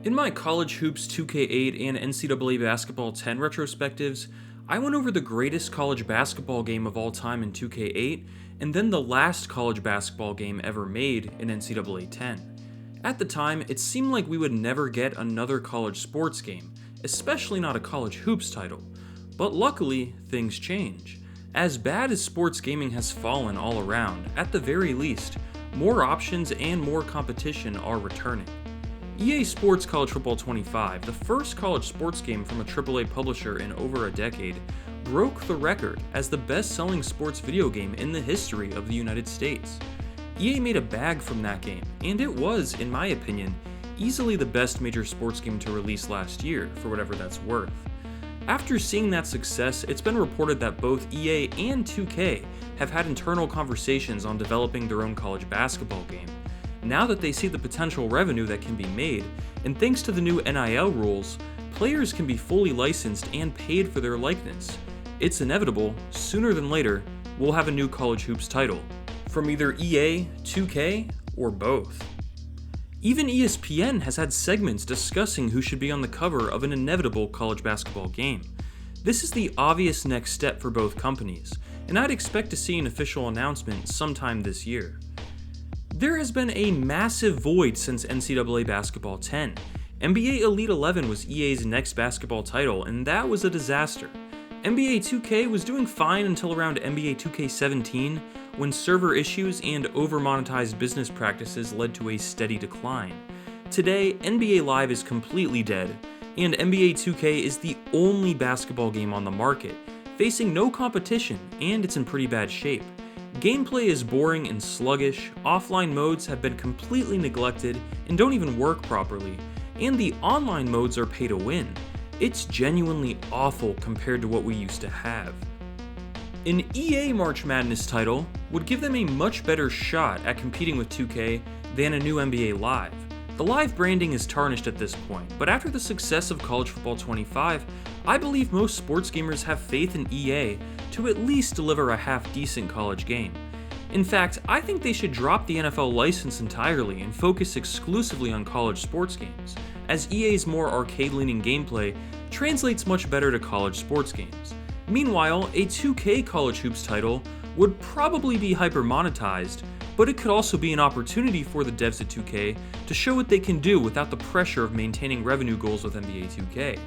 In my College Hoops 2K8 and NCAA Basketball 10 retrospectives, I went over the greatest college basketball game of all time in 2K8, and then the last college basketball game ever made in NCAA 10. At the time, it seemed like we would never get another college sports game, especially not a college hoops title. But luckily, things change. As bad as sports gaming has fallen all around, at the very least, more options and more competition are returning. EA Sports College Football 25, the first college sports game from a AAA publisher in over a decade, broke the record as the best-selling sports video game in the history of the United States. EA made a bag from that game, and it was, in my opinion, easily the best major sports game to release last year, for whatever that's worth. After seeing that success, it's been reported that both EA and 2K have had internal conversations on developing their own college basketball game. Now that they see the potential revenue that can be made, and thanks to the new NIL rules, players can be fully licensed and paid for their likeness. It's inevitable, sooner than later, we'll have a new college hoops title, from either EA, 2K, or both. Even ESPN has had segments discussing who should be on the cover of an inevitable college basketball game. This is the obvious next step for both companies, and I'd expect to see an official announcement sometime this year. There has been a massive void since NCAA Basketball 10. NBA Elite 11 was EA's next basketball title, and that was a disaster. NBA 2K was doing fine until around NBA 2K17, when server issues and over-monetized business practices led to a steady decline. Today, NBA Live is completely dead, and NBA 2K is the only basketball game on the market, facing no competition, and it's in pretty bad shape. Gameplay is boring and sluggish, offline modes have been completely neglected and don't even work properly, and the online modes are pay to win. It's genuinely awful compared to what we used to have. An EA March Madness title would give them a much better shot at competing with 2K than a new NBA Live. The Live branding is tarnished at this point, but after the success of College Football 25, I believe most sports gamers have faith in EA to at least deliver a half-decent college game. In fact, I think they should drop the NFL license entirely and focus exclusively on college sports games, as EA's more arcade-leaning gameplay translates much better to college sports games. Meanwhile, a 2K college hoops title would probably be hyper-monetized, but it could also be an opportunity for the devs at 2K to show what they can do without the pressure of maintaining revenue goals with NBA 2K.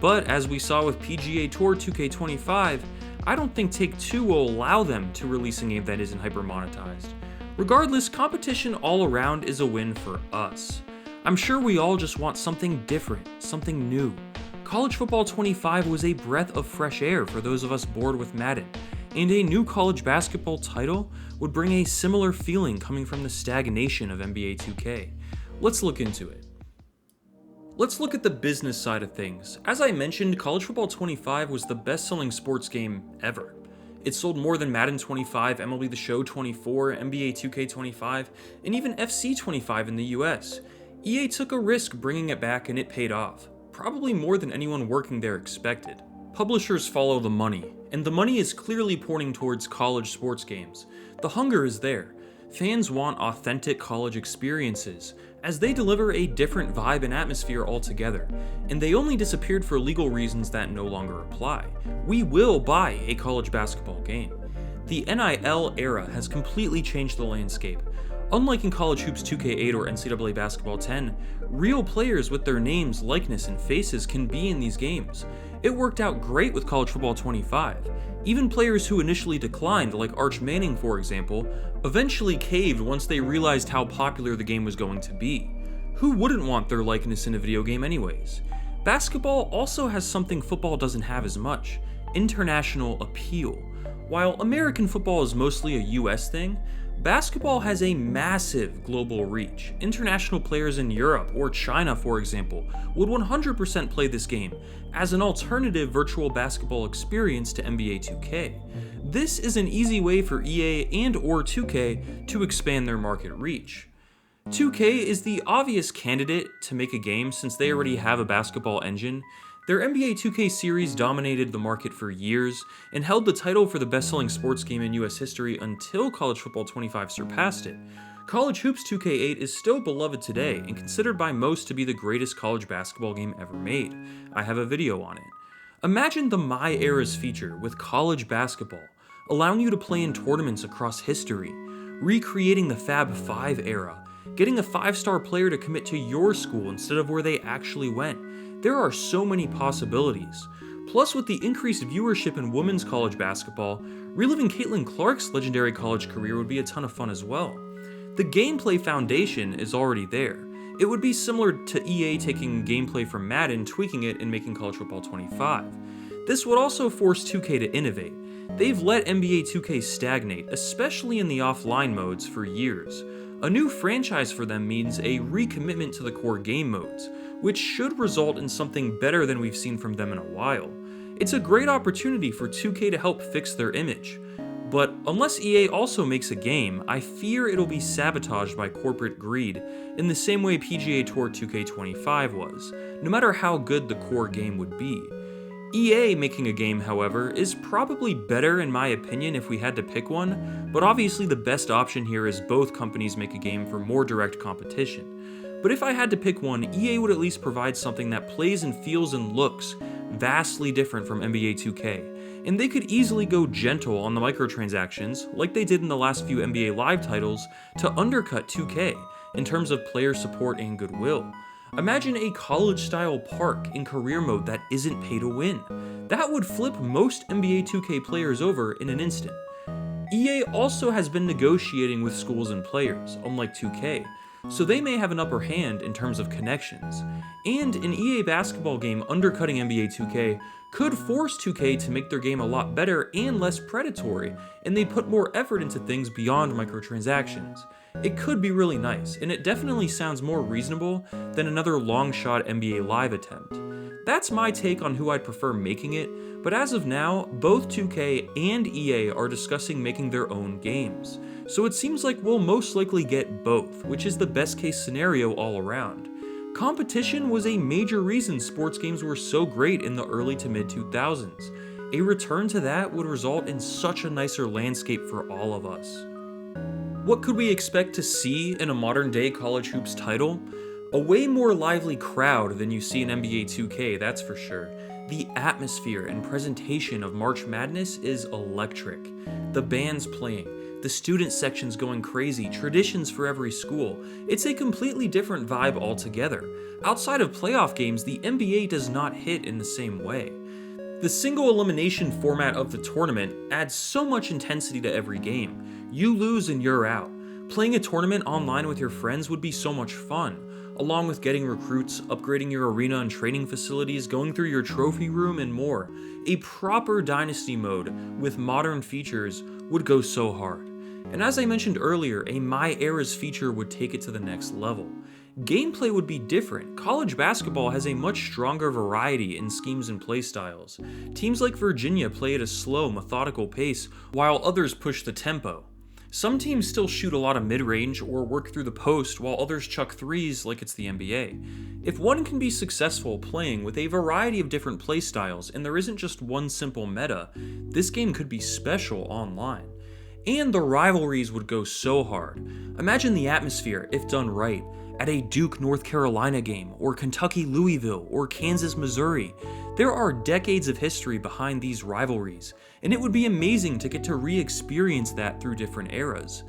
But as we saw with PGA Tour 2K25, I don't think Take-Two will allow them to release a game that isn't hyper-monetized. Regardless, competition all around is a win for us. I'm sure we all just want something different, something new. College Football 25 was a breath of fresh air for those of us bored with Madden, and a new college basketball title would bring a similar feeling coming from the stagnation of NBA 2K. Let's look into it. Let's look at the business side of things. As I mentioned, College Football 25 was the best-selling sports game ever. It sold more than Madden 25, MLB The Show 24, NBA 2K 25, and even FC 25 in the US. EA took a risk bringing it back and it paid off, probably more than anyone working there expected. Publishers follow the money, and the money is clearly pointing towards college sports games. The hunger is there. Fans want authentic college experiences, as they deliver a different vibe and atmosphere altogether, and they only disappeared for legal reasons that no longer apply. We will buy a college basketball game. The NIL era has completely changed the landscape. Unlike in College Hoops 2K8 or NCAA Basketball 10, real players with their names, likeness, and faces can be in these games. It worked out great with College Football 25. Even players who initially declined, like Arch Manning for example, eventually caved once they realized how popular the game was going to be. Who wouldn't want their likeness in a video game anyways? Basketball also has something football doesn't have as much: international appeal. While American football is mostly a US thing, basketball has a massive global reach. International players in Europe or China, for example, would 100% play this game as an alternative virtual basketball experience to NBA 2K. This is an easy way for EA and or 2K to expand their market reach. 2K is the obvious candidate to make a game since they already have a basketball engine. Their NBA 2K series dominated the market for years and held the title for the best-selling sports game in US history until College Football 25 surpassed it. College Hoops 2K8 is still beloved today and considered by most to be the greatest college basketball game ever made. I have a video on it. Imagine the My Eras feature with college basketball, allowing you to play in tournaments across history, recreating the Fab 5 era, getting a 5-star player to commit to your school instead of where they actually went. There are so many possibilities. Plus, with the increased viewership in women's college basketball, reliving Caitlin Clark's legendary college career would be a ton of fun as well. The gameplay foundation is already there. It would be similar to EA taking gameplay from Madden, tweaking it, and making College Football 25. This would also force 2K to innovate. They've let NBA 2K stagnate, especially in the offline modes, for years. A new franchise for them means a recommitment to the core game modes, which should result in something better than we've seen from them in a while. It's a great opportunity for 2K to help fix their image. But unless EA also makes a game, I fear it'll be sabotaged by corporate greed in the same way PGA Tour 2K25 was, no matter how good the core game would be. EA making a game, however, is probably better in my opinion if we had to pick one, but obviously the best option here is both companies make a game for more direct competition. But if I had to pick one, EA would at least provide something that plays and feels and looks vastly different from NBA 2K. And they could easily go gentle on the microtransactions, like they did in the last few NBA Live titles, to undercut 2K in terms of player support and goodwill. Imagine a college-style park in career mode that isn't pay to win. That would flip most NBA 2K players over in an instant. EA also has been negotiating with schools and players, unlike 2K, so they may have an upper hand in terms of connections. And an EA basketball game undercutting NBA 2K could force 2K to make their game a lot better and less predatory, and they put more effort into things beyond microtransactions. It could be really nice, and it definitely sounds more reasonable than another long-shot NBA Live attempt. That's my take on who I'd prefer making it, but as of now, both 2K and EA are discussing making their own games. So it seems like we'll most likely get both, which is the best case scenario all around. Competition was a major reason sports games were so great in the early to mid 2000s. A return to that would result in such a nicer landscape for all of us. What could we expect to see in a modern day College Hoops title? A way more lively crowd than you see in NBA 2K, that's for sure. The atmosphere and presentation of March Madness is electric. The bands playing, the student sections going crazy, traditions for every school. It's a completely different vibe altogether. Outside of playoff games, the NBA does not hit in the same way. The single elimination format of the tournament adds so much intensity to every game. You lose and you're out. Playing a tournament online with your friends would be so much fun, along with getting recruits, upgrading your arena and training facilities, going through your trophy room, and more. A proper Dynasty mode with modern features would go so hard. And as I mentioned earlier, a My Eras feature would take it to the next level. Gameplay would be different. College basketball has a much stronger variety in schemes and playstyles. Teams like Virginia play at a slow, methodical pace, while others push the tempo. Some teams still shoot a lot of mid-range or work through the post, while others chuck threes like it's the NBA. If one can be successful playing with a variety of different playstyles and there isn't just one simple meta, this game could be special online. And the rivalries would go so hard. Imagine the atmosphere, if done right, at a Duke North Carolina game, or Kentucky Louisville, or Kansas Missouri. There are decades of history behind these rivalries, and it would be amazing to get to re-experience that through different eras.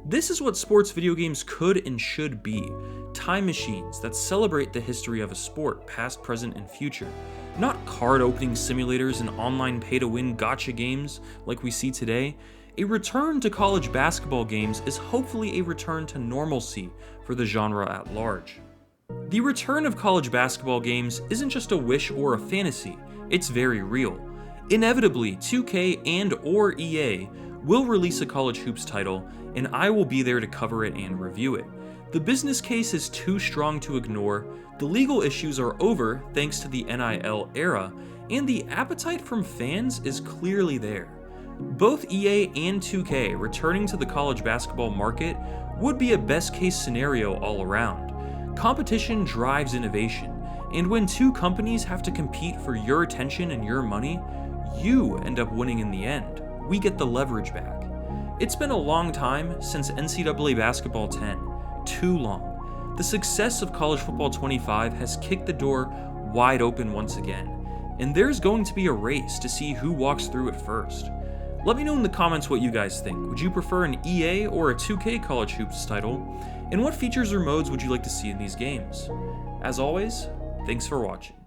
This is what sports video games could and should be. Time machines that celebrate the history of a sport, past, present, and future. Not card opening simulators and online pay-to-win gotcha games like we see today. A return to college basketball games is hopefully a return to normalcy for the genre at large. The return of college basketball games isn't just a wish or a fantasy, it's very real. Inevitably, 2K and/or EA will release a College Hoops title, and I will be there to cover it and review it. The business case is too strong to ignore, the legal issues are over thanks to the NIL era, and the appetite from fans is clearly there. Both EA and 2K returning to the college basketball market would be a best case scenario all around. Competition drives innovation, and when two companies have to compete for your attention and your money, you end up winning in the end. We get the leverage back. It's been a long time since NCAA Basketball 10. Too long. The success of College Football 25 has kicked the door wide open once again, and there's going to be a race to see who walks through it first. Let me know in the comments what you guys think. Would you prefer an EA or a 2K College Hoops title? And what features or modes would you like to see in these games? As always, thanks for watching.